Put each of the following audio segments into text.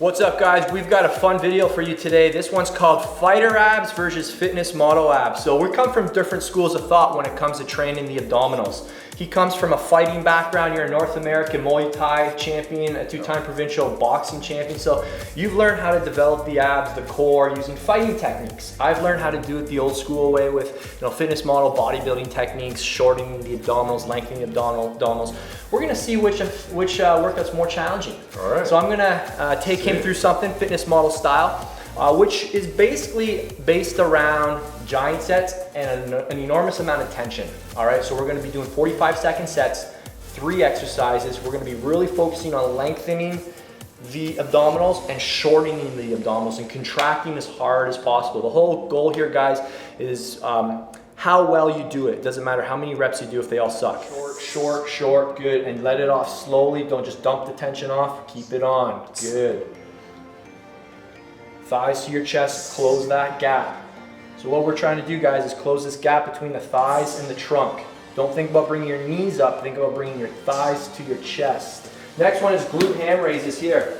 What's up guys? We've got a fun video for you today. This one's called Fighter Abs versus Fitness Model Abs. So we come from different schools of thought when it comes to training the abdominals. He comes from a fighting background. You're a North American Muay Thai champion, a two-time provincial boxing champion. So you've learned how to develop the abs, the core, using fighting techniques. I've learned how to do it the old school way with fitness model bodybuilding techniques, shortening the abdominals, lengthening the abdominals. We're gonna see which workout's more challenging. All right. So I'm gonna take him through something fitness model style, which is basically based around giant sets and an enormous amount of tension. All right, so we're gonna be doing 45-second sets, 3 exercises. We're gonna be really focusing on lengthening the abdominals and shortening the abdominals and contracting as hard as possible. The whole goal here, guys, is how well you do it. Doesn't matter how many reps you do if they all suck. Short, short, good, and let it off slowly. Don't just dump the tension off, keep it on, good. Thighs to your chest, close that gap. So what we're trying to do, guys, is close this gap between the thighs and the trunk. Don't think about bringing your knees up, think about bringing your thighs to your chest. Next one is glute ham raises here.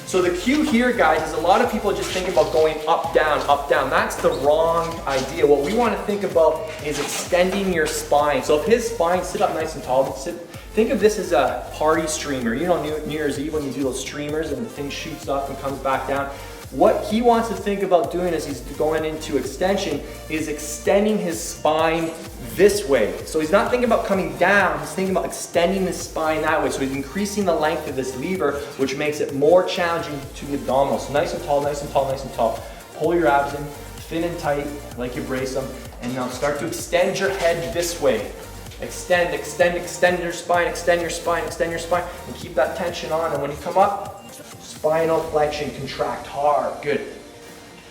So the cue here, guys, is a lot of people just think about going up, down, up, down. That's the wrong idea. What we want to think about is extending your spine. So if his spine, sit up nice and tall, think of this as a party streamer. You know, New Year's Eve when you do those streamers and the thing shoots up and comes back down. What he wants to think about doing as he's going into extension is extending his spine this way. So he's not thinking about coming down, he's thinking about extending his spine that way. So he's increasing the length of this lever, which makes it more challenging to the abdominals. So nice and tall, nice and tall, nice and tall. Pull your abs in, thin and tight, like you brace them. And now start to extend your head this way. Extend, extend, extend your spine, extend your spine, extend your spine, and keep that tension on. And when you come up, spinal flexion, contract hard, good.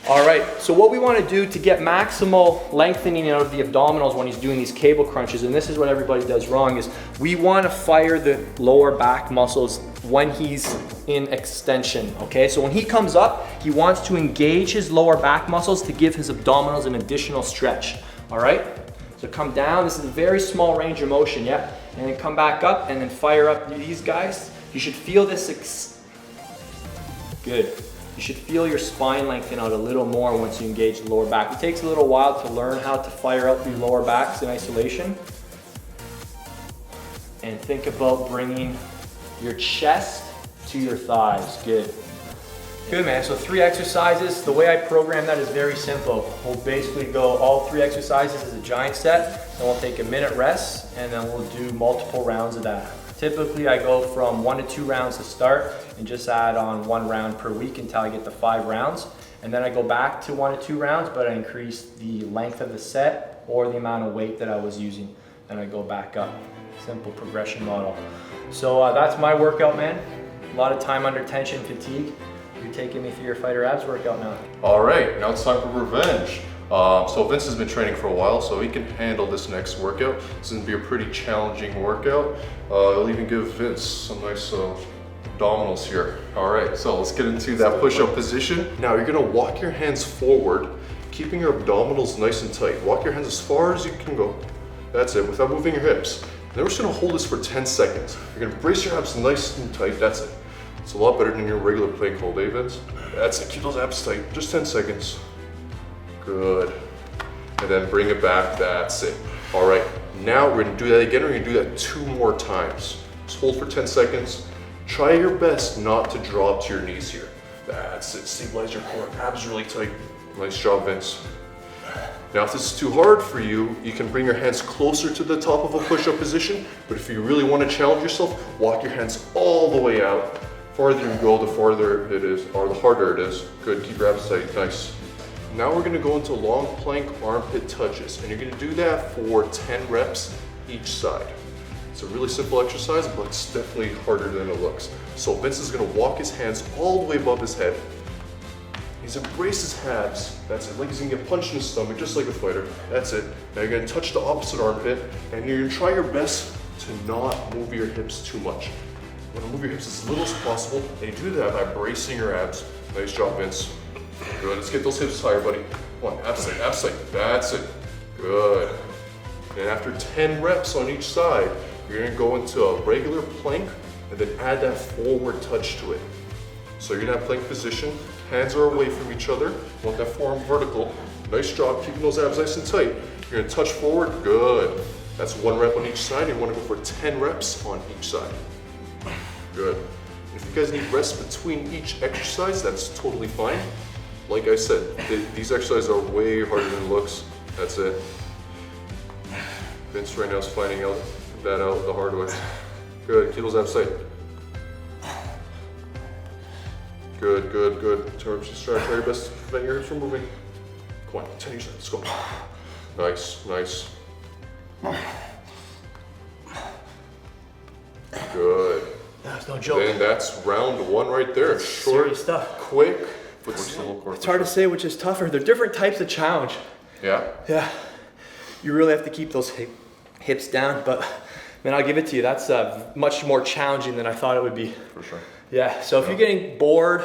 All right, so what we want to do to get maximal lengthening out of the abdominals when he's doing these cable crunches, and this is what everybody does wrong, is we want to fire the lower back muscles when he's in extension, okay? So when he comes up, he wants to engage his lower back muscles to give his abdominals an additional stretch, all right? So come down, this is a very small range of motion, yeah? And then come back up and then fire up these guys. You should feel this good. You should feel your spine lengthen out a little more once you engage the lower back. It takes a little while to learn how to fire out the lower backs in isolation. And think about bringing your chest to your thighs. Good. Good, man. So 3 exercises. The way I program that is very simple. We'll basically go all 3 exercises as a giant set, then we'll take a minute rest, and then we'll do multiple rounds of that. Typically, I go from 1 to 2 rounds to start and just add on 1 round per week until I get to 5 rounds. And then I go back to 1 to 2 rounds, but I increase the length of the set or the amount of weight that I was using. Then I go back up. Simple progression model. So that's my workout, man. A lot of time under tension, fatigue. You're taking me through your fighter abs workout now. All right, now it's time for revenge. So Vince has been training for a while, so he can handle this next workout. This is gonna be a pretty challenging workout. I'll even give Vince some nice abdominals here. All right, so let's get into that push-up position. Now you're gonna walk your hands forward, keeping your abdominals nice and tight. Walk your hands as far as you can go. That's it, without moving your hips. Then we're just gonna hold this for 10 seconds. You're gonna brace your abs nice and tight, that's it. It's a lot better than your regular plank hold, eh, Vince? That's it, keep those abs tight, just 10 seconds. Good. And then bring it back, that's it. All right, now we're gonna do that again. We're gonna do that 2 more times. Just hold for 10 seconds. Try your best not to drop to your knees here. That's it, stabilize your core, abs really tight. Nice job, Vince. Now if this is too hard for you, you can bring your hands closer to the top of a push-up position, but if you really wanna challenge yourself, walk your hands all the way out. Farther you go, the farther it is, or the harder it is. Good, keep your abs tight, nice. Now we're gonna go into long plank armpit touches, and you're gonna do that for 10 reps each side. It's a really simple exercise, but it's definitely harder than it looks. So Vince is gonna walk his hands all the way above his head. He's gonna brace his abs, that's it, like he's gonna get punched in the stomach, just like a fighter. That's it. Now you're gonna touch the opposite armpit, and you're gonna try your best to not move your hips too much. You wanna move your hips as little as possible, and you do that by bracing your abs. Nice job, Vince. Good, let's get those hips higher, buddy. Come on, abs tight, that's it. Good. And after 10 reps on each side, you're gonna go into a regular plank and then add that forward touch to it. So you're gonna have plank position, hands are away from each other, you want that forearm vertical. Nice job, keeping those abs nice and tight. You're gonna touch forward, good. That's 1 rep on each side. You wanna go for 10 reps on each side. Good. If you guys need rest between each exercise, that's totally fine. Like I said, these exercises are way harder than it looks. That's it. Vince right now is finding that out the hard way. Good, keep those abs tight. Good, good, good. Just try your best to prevent your hips from moving. Come on, 10 each side, let's go. Nice, nice. Good. That's no joke. Then that's round 1 right there. Short, serious stuff. Quick. It's hard to say which is tougher. They're different types of challenge. Yeah. Yeah. You really have to keep those hips down, but man, I'll give it to you. That's much more challenging than I thought it would be. For sure. Yeah, so if you're getting bored,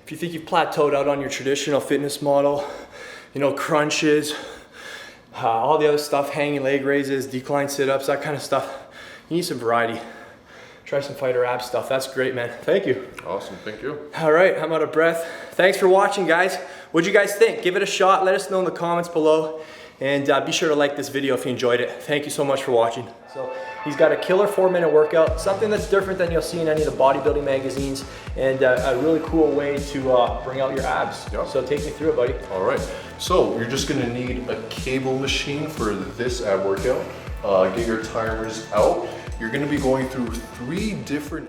if you think you've plateaued out on your traditional fitness model, you know, crunches, all the other stuff, hanging leg raises, decline sit-ups, that kind of stuff, you need some variety. Try some fighter ab stuff. That's great, man. Thank you. Awesome, thank you. All right, I'm out of breath. Thanks for watching, guys. What'd you guys think? Give it a shot. Let us know in the comments below. And be sure to like this video if you enjoyed it. Thank you so much for watching. So he's got a killer 4-minute workout, something that's different than you'll see in any of the bodybuilding magazines, and a really cool way to bring out your abs. Yep. So take me through it, buddy. All right, so you're just gonna need a cable machine for this ab workout. Get your timers out. You're gonna be going through 3 different